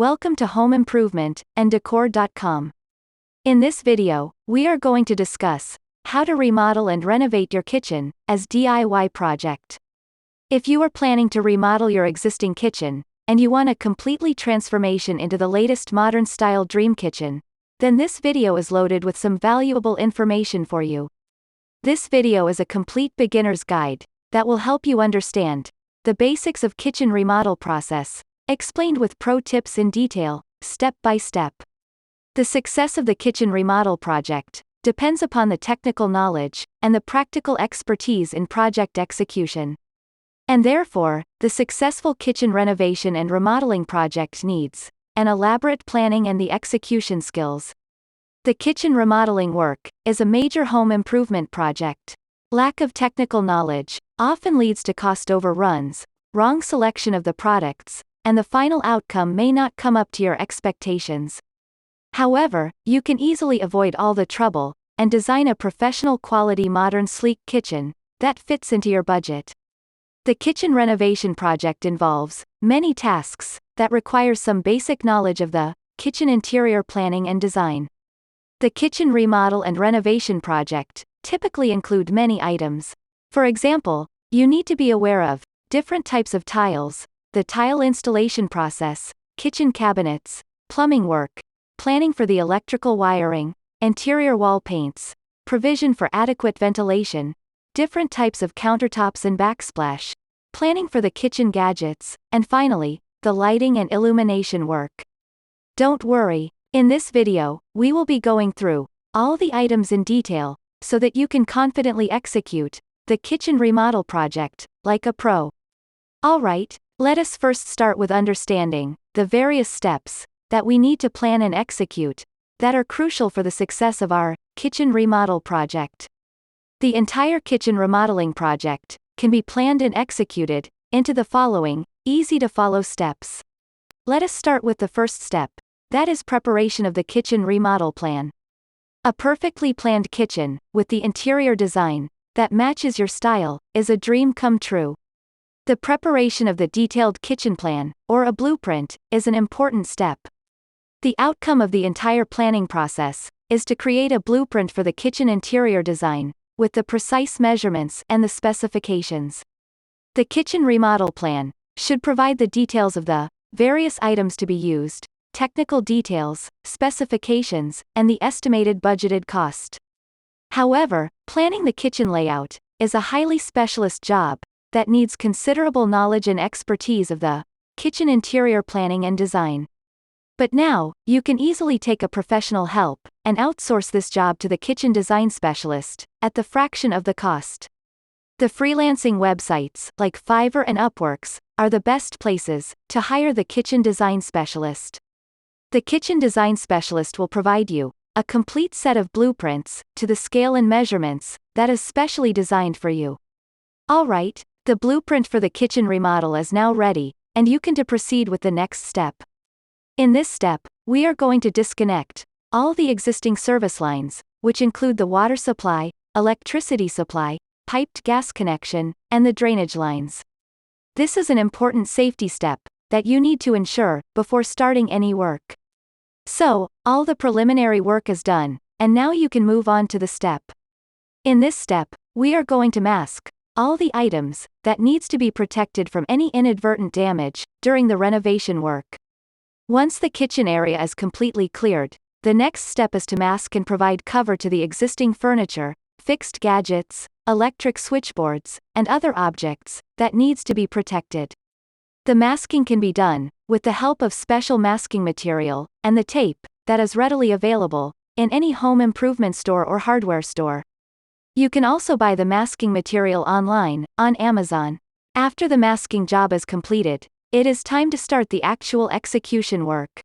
Welcome to Home Improvement and Decor.com. In this video, we are going to discuss how to remodel and renovate your kitchen as DIY project. If you are planning to remodel your existing kitchen and you want a completely transformation into the latest modern style dream kitchen, then this video is loaded with some valuable information for you. This video is a complete beginner's guide that will help you understand the basics of kitchen remodel process, explained with pro tips in detail, step by step. The success of the kitchen remodel project depends upon the technical knowledge and the practical expertise in project execution. And therefore, the successful kitchen renovation and remodeling project needs an elaborate planning and the execution skills. The kitchen remodeling work is a major home improvement project. Lack of technical knowledge often leads to cost overruns, wrong selection of the products, and the final outcome may not come up to your expectations. However, you can easily avoid all the trouble and design a professional quality modern sleek kitchen that fits into your budget. The kitchen renovation project involves many tasks that require some basic knowledge of the kitchen interior planning and design. The kitchen remodel and renovation project typically include many items. For example, you need to be aware of different types of tiles, the tile installation process, kitchen cabinets, plumbing work, planning for the electrical wiring, interior wall paints, provision for adequate ventilation, different types of countertops and backsplash, planning for the kitchen gadgets, and finally, the lighting and illumination work. Don't worry, in this video, we will be going through all the items in detail so that you can confidently execute the kitchen remodel project like a pro. Alright, let us first start with understanding the various steps that we need to plan and execute that are crucial for the success of our kitchen remodel project. The entire kitchen remodeling project can be planned and executed into the following easy-to-follow steps. Let us start with the first step, that is preparation of the kitchen remodel plan. A perfectly planned kitchen with the interior design that matches your style is a dream come true. The preparation of the detailed kitchen plan, or a blueprint, is an important step. The outcome of the entire planning process is to create a blueprint for the kitchen interior design, with the precise measurements and the specifications. The kitchen remodel plan should provide the details of the various items to be used, technical details, specifications, and the estimated budgeted cost. However, planning the kitchen layout is a highly specialist job that needs considerable knowledge and expertise of the kitchen interior planning and design. But now, you can easily take a professional help and outsource this job to the kitchen design specialist at the fraction of the cost. The freelancing websites like Fiverr and Upworks are the best places to hire the kitchen design specialist. The kitchen design specialist will provide you a complete set of blueprints to the scale and measurements that is specially designed for you. Alright, the blueprint for the kitchen remodel is now ready, and you can proceed with the next step. In this step, we are going to disconnect all the existing service lines, which include the water supply, electricity supply, piped gas connection, and the drainage lines. This is an important safety step that you need to ensure before starting any work. So, all the preliminary work is done, and now you can move on to the step. In this step, we are going to mask all the items that needs to be protected from any inadvertent damage during the renovation work. Once the kitchen area is completely cleared, the next step is to mask and provide cover to the existing furniture, fixed gadgets, electric switchboards, and other objects that needs to be protected. The masking can be done with the help of special masking material and the tape that is readily available in any home improvement store or hardware store. You can also buy the masking material online on Amazon. After the masking job is completed, it is time to start the actual execution work.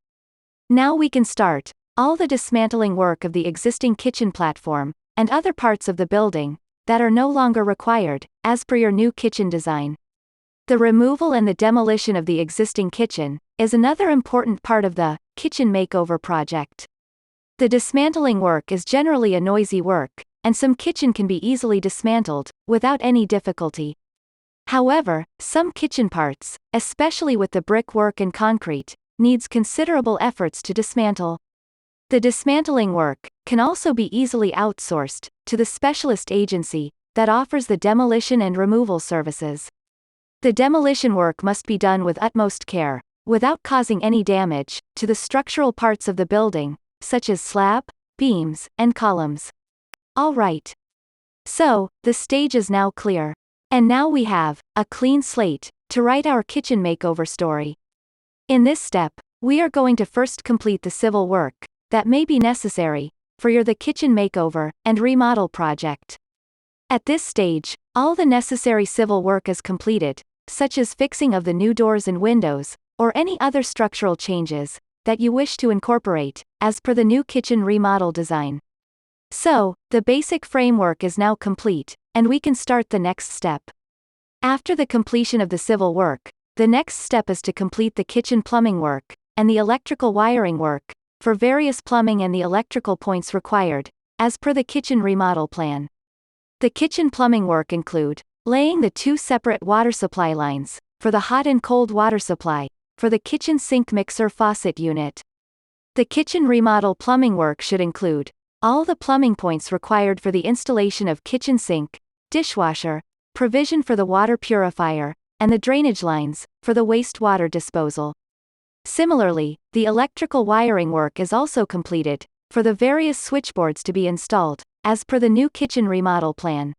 Now we can start all the dismantling work of the existing kitchen platform and other parts of the building that are no longer required as per your new kitchen design. The removal and the demolition of the existing kitchen is another important part of the kitchen makeover project. The dismantling work is generally a noisy work, and some kitchen can be easily dismantled without any difficulty. However, some kitchen parts, especially with the brickwork and concrete, needs considerable efforts to dismantle. The dismantling work can also be easily outsourced to the specialist agency that offers the demolition and removal services. The demolition work must be done with utmost care, without causing any damage to the structural parts of the building, such as slab, beams, and columns. All right. So, the stage is now clear. And now we have a clean slate to write our kitchen makeover story. In this step, we are going to first complete the civil work that may be necessary for the kitchen makeover and remodel project. At this stage, all the necessary civil work is completed, such as fixing of the new doors and windows, or any other structural changes that you wish to incorporate, as per the new kitchen remodel design. So, the basic framework is now complete, and we can start the next step. After the completion of the civil work, the next step is to complete the kitchen plumbing work and the electrical wiring work for various plumbing and the electrical points required, as per the kitchen remodel plan. The kitchen plumbing work include laying the 2 separate water supply lines for the hot and cold water supply for the kitchen sink mixer faucet unit. The kitchen remodel plumbing work should include all the plumbing points required for the installation of kitchen sink, dishwasher, provision for the water purifier, and the drainage lines for the wastewater disposal. Similarly, the electrical wiring work is also completed for the various switchboards to be installed, as per the new kitchen remodel plan.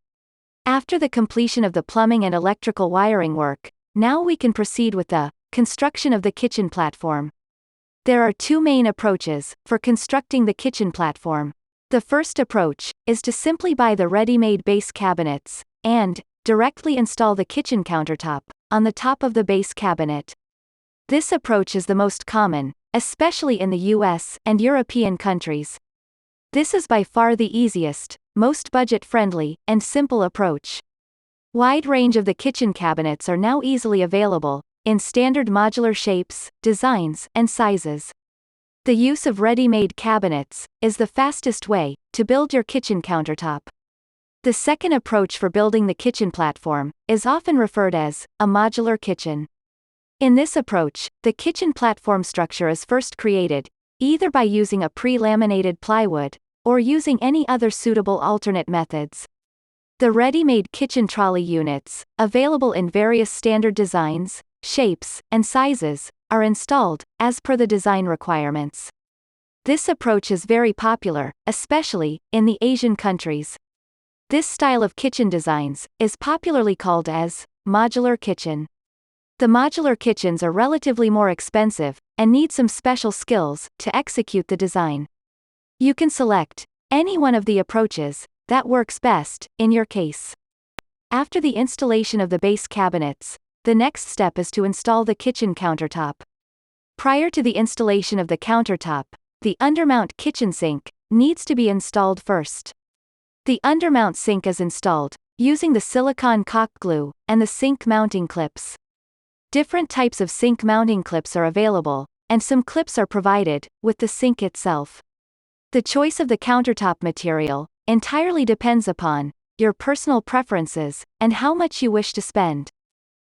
After the completion of the plumbing and electrical wiring work, now we can proceed with the construction of the kitchen platform. There are 2 main approaches for constructing the kitchen platform. The first approach is to simply buy the ready-made base cabinets and directly install the kitchen countertop on the top of the base cabinet. This approach is the most common, especially in the US and European countries. This is by far the easiest, most budget-friendly, and simple approach. Wide range of the kitchen cabinets are now easily available in standard modular shapes, designs, and sizes. The use of ready-made cabinets is the fastest way to build your kitchen countertop. The second approach for building the kitchen platform is often referred as a modular kitchen. In this approach, the kitchen platform structure is first created, either by using a pre-laminated plywood or using any other suitable alternate methods. The ready-made kitchen trolley units, available in various standard designs, shapes, and sizes, are installed as per the design requirements. This approach is very popular, especially in the Asian countries. This style of kitchen designs is popularly called as modular kitchen. The modular kitchens are relatively more expensive and need some special skills to execute the design. You can select any one of the approaches that works best in your case. After the installation of the base cabinets, the next step is to install the kitchen countertop. Prior to the installation of the countertop, the undermount kitchen sink needs to be installed first. The undermount sink is installed using the silicone caulk glue and the sink mounting clips. Different types of sink mounting clips are available, and some clips are provided with the sink itself. The choice of the countertop material entirely depends upon your personal preferences and how much you wish to spend.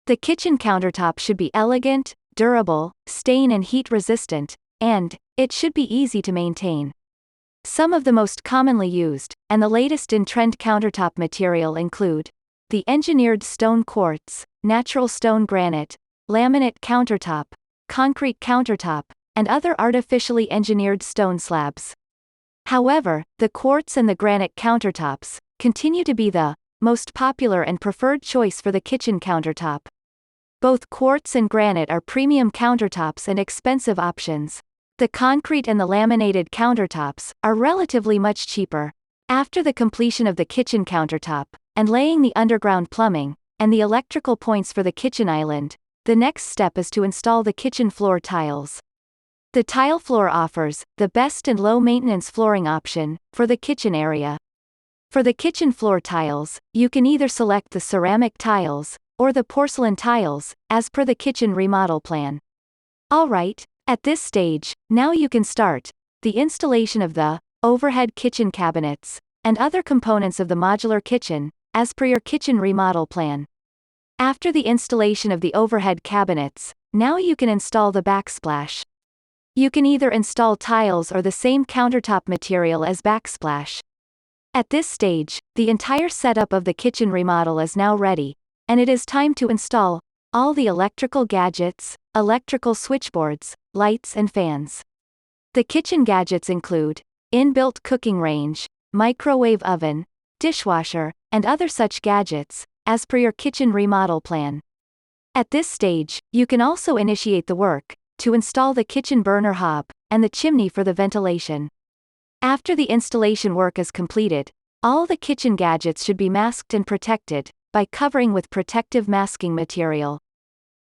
The kitchen countertop should be elegant, durable, stain and heat resistant, and it should be easy to maintain. Some of the most commonly used, and the latest in trend countertop material include the engineered stone quartz, natural stone granite, laminate countertop, concrete countertop, and other artificially engineered stone slabs. However, the quartz and the granite countertops continue to be the most popular and preferred choice for the kitchen countertop. Both quartz and granite are premium countertops and expensive options. The concrete and the laminated countertops are relatively much cheaper. After the completion of the kitchen countertop, and laying the underground plumbing, and the electrical points for the kitchen island, the next step is to install the kitchen floor tiles. The tile floor offers the best and low-maintenance flooring option for the kitchen area. For the kitchen floor tiles, you can either select the ceramic tiles or the porcelain tiles, as per the kitchen remodel plan. Alright. At this stage, now you can start the installation of the overhead kitchen cabinets and other components of the modular kitchen, as per your kitchen remodel plan. After the installation of the overhead cabinets, now you can install the backsplash You can either install tiles or the same countertop material as backsplash. At this stage, the entire setup of the kitchen remodel is now ready, and it is time to install all the electrical gadgets, electrical switchboards, lights and fans. The kitchen gadgets include inbuilt cooking range, microwave oven, dishwasher, and other such gadgets, as per your kitchen remodel plan. At this stage, you can also initiate the work to install the kitchen burner hob and the chimney for the ventilation. After the installation work is completed, all the kitchen gadgets should be masked and protected by covering with protective masking material.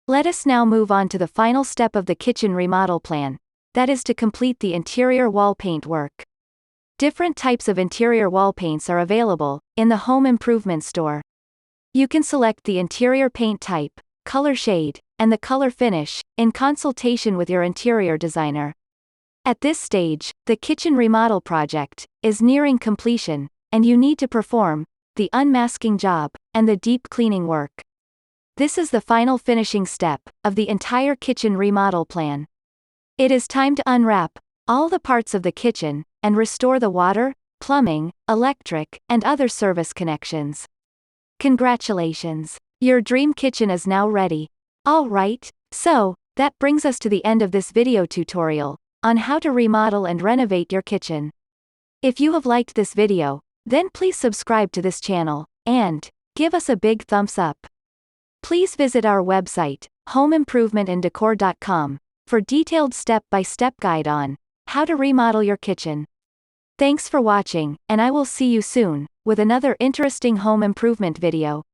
Let us now move on to the final step of the kitchen remodel plan, that is to complete the interior wall paint work. Different types of interior wall paints are available in the home improvement store. You can select the interior paint type, color shade, and the color finish in consultation with your interior designer. At this stage, the kitchen remodel project is nearing completion, and you need to perform the unmasking job and the deep cleaning work. This is the final finishing step of the entire kitchen remodel plan. It is time to unwrap all the parts of the kitchen and restore the water, plumbing, electric, and other service connections. Congratulations! Your dream kitchen is now ready. Alright, so, that brings us to the end of this video tutorial on how to remodel and renovate your kitchen. If you have liked this video, then please subscribe to this channel, and give us a big thumbs up. Please visit our website, homeimprovementandecor.com, for detailed step-by-step guide on how to remodel your kitchen. Thanks for watching, and I will see you soon with another interesting home improvement video.